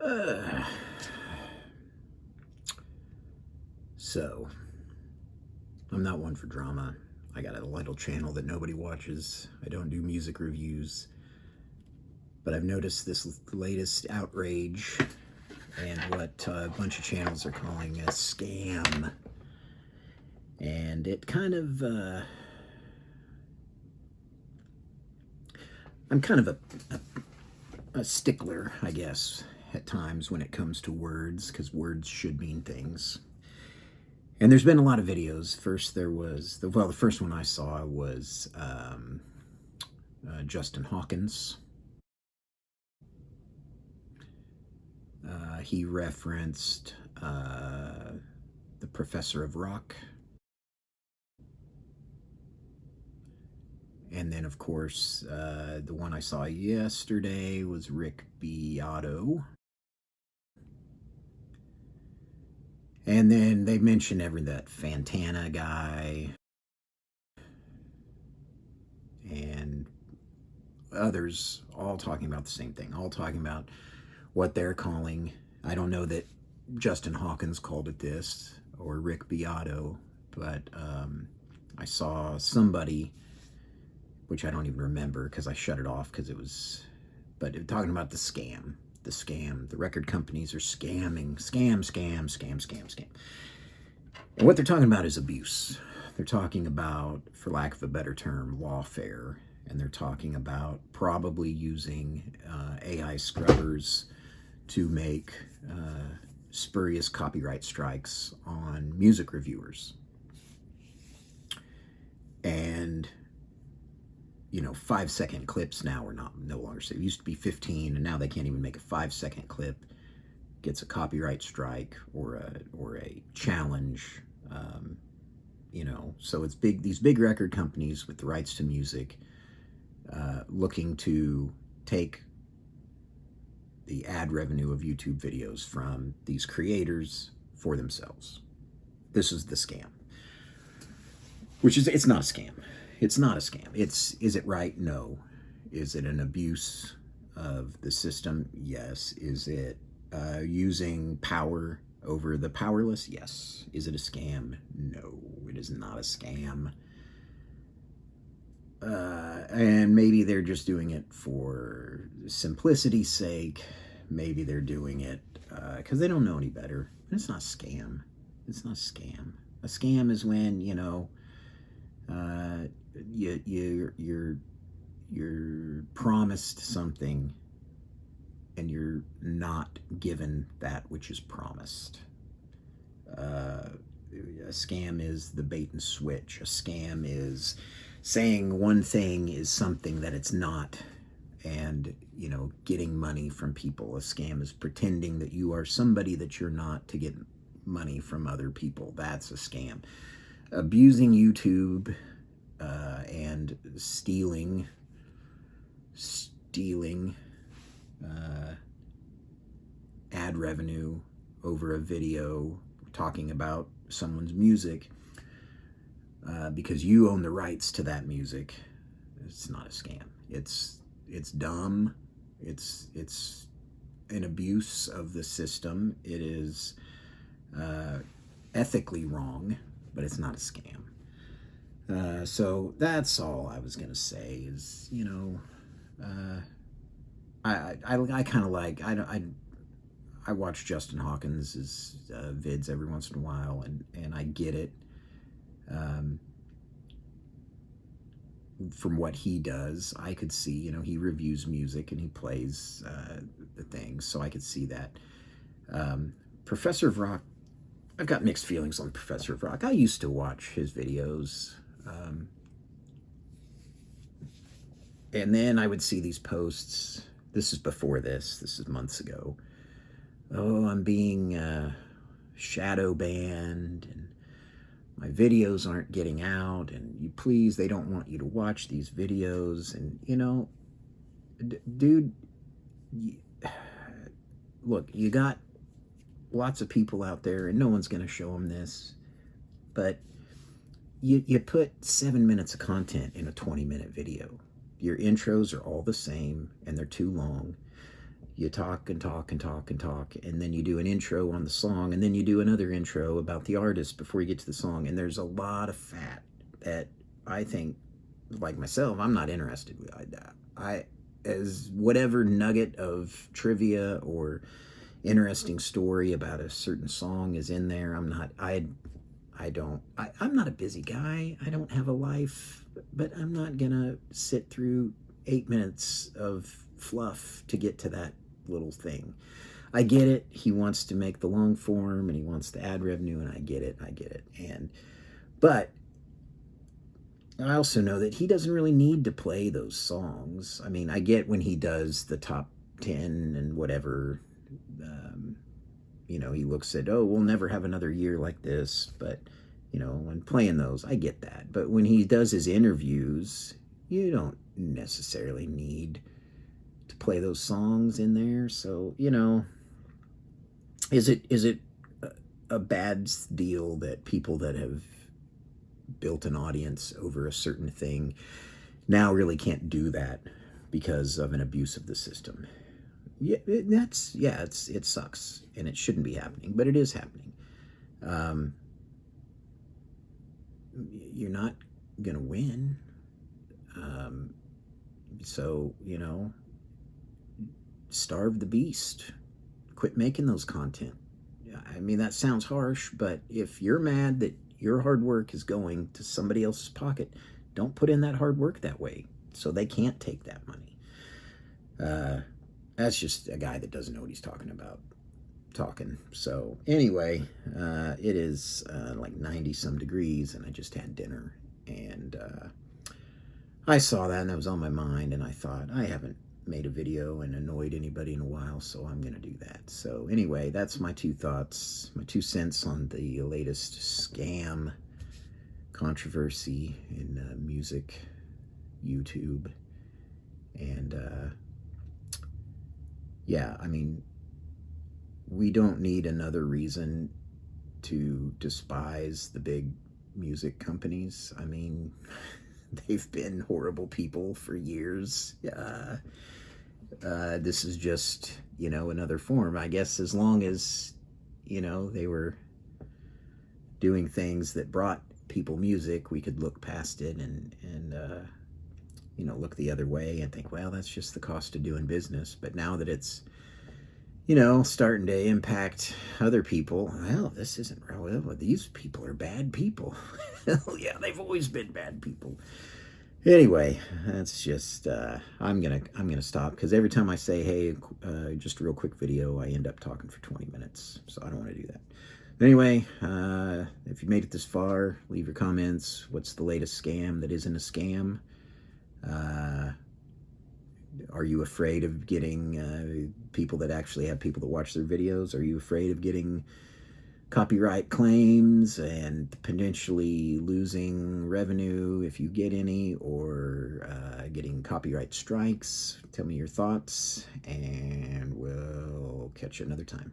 Uh, so, I'm not one for drama. I got a little channel that nobody watches. I don't do music reviews. But I've noticed this latest outrage and what a bunch of channels are calling a scam. And it kind of, I'm kind of a stickler, I guess, at times when it comes to words, because words should mean things. And there's been a lot of videos. First, there was, the first one I saw was Justin Hawkins. He referenced the Professor of Rock. And then, of course, the one I saw yesterday was Rick Beato. And then they mentioned that Fantana guy and others, all talking about the same thing, all talking about what they're calling, I don't know that Justin Hawkins called it this, or Rick Beato, but I saw somebody, which I don't even remember because I shut it off because it was, but talking about the scam. The record companies are scamming, scam. And what they're talking about is abuse. They're talking about, for lack of a better term, lawfare. And they're talking about probably using AI scrubbers to make spurious copyright strikes on music reviewers. And 5-second clips now are no longer safe. It used to be 15, and now they can't even make a 5-second clip. Gets a copyright strike or a challenge. So it's big. These big record companies with the rights to music looking to take the ad revenue of YouTube videos from these creators for themselves. This is the scam. It's not a scam. It's not a scam. Is it right? No. Is it an abuse of the system? Yes. Is it using power over the powerless? Yes. Is it a scam? No, it is not a scam. And maybe they're just doing it for simplicity's sake. Maybe they're doing it because they don't know any better. But it's not a scam. It's not a scam. A scam is when, you're promised something and you're not given that which is promised. A scam is the bait and switch. A scam is saying one thing is something that it's not, and getting money from people. A scam is pretending that you are somebody that you're not to get money from other people. That's a scam. Abusing YouTube and stealing ad revenue over a video talking about someone's music because you own the rights to that music. It's not a scam. It's dumb. It's an abuse of the system. It is ethically wrong, but it's not a scam. So that's all I was gonna say. Is I kind of like I watch Justin Hawkins' vids every once in a while, and I get it. From what he does, I could see, he reviews music and he plays the things, so I could see that. Professor of Rock, I've got mixed feelings on Professor of Rock. I used to watch his videos. And then I would see these posts. This is before this. This is months ago. Oh, I'm being shadow banned, and my videos aren't getting out, and they don't want you to watch these videos. And, dude, look, you got lots of people out there, and no one's going to show them this, but you put 7 minutes of content in a 20-minute video. Your intros are all the same, and they're too long. You talk and talk and talk and talk, and then you do an intro on the song, and then you do another intro about the artist before you get to the song. And there's a lot of fat that I think, like myself, I'm not interested. I as whatever nugget of trivia or interesting story about a certain song is in there, I'm not. I'm not a busy guy. I don't have a life, but I'm not gonna sit through 8 minutes of fluff to get to that little thing. I get it. He wants to make the long form and he wants to add revenue, and I get it. But I also know that he doesn't really need to play those songs. I mean, I get when he does the top 10 and whatever, he looks at, oh, we'll never have another year like this. But, when playing those, I get that. But when he does his interviews, you don't necessarily need to play those songs in there. So, is it a bad deal that people that have built an audience over a certain thing now really can't do that because of an abuse of the system? Yeah, it sucks and it shouldn't be happening, but it is happening. You're not gonna win, so starve the beast. Quit making those content. I mean, that sounds harsh, but if you're mad that your hard work is going to somebody else's pocket, don't put in that hard work that way so they can't take that money. That's just a guy that doesn't know what he's talking about talking. So anyway, it is like 90 some degrees, and I just had dinner, and I saw that, and that was on my mind, and I thought, I haven't made a video and annoyed anybody in a while, so I'm gonna do that. So anyway, that's my 2 thoughts, my 2 cents on the latest scam controversy in music YouTube. And yeah, I mean, we don't need another reason to despise the big music companies. I mean, they've been horrible people for years. This is just, another form. I guess as long as, they were doing things that brought people music, we could look past it and look the other way and think, well, that's just the cost of doing business. But now that it's, starting to impact other people, well, this isn't real. Well, these people are bad people. Yeah, they've always been bad people. Anyway, that's just, I'm gonna stop, because every time I say, hey, just a real quick video, I end up talking for 20 minutes. So I don't want to do that. Anyway, if you made it this far, leave your comments. What's the latest scam that isn't a scam? Are you afraid of getting people that actually have people that watch their videos? Are you afraid of getting copyright claims and potentially losing revenue if you get any, or getting copyright strikes? Tell me your thoughts, and we'll catch you another time.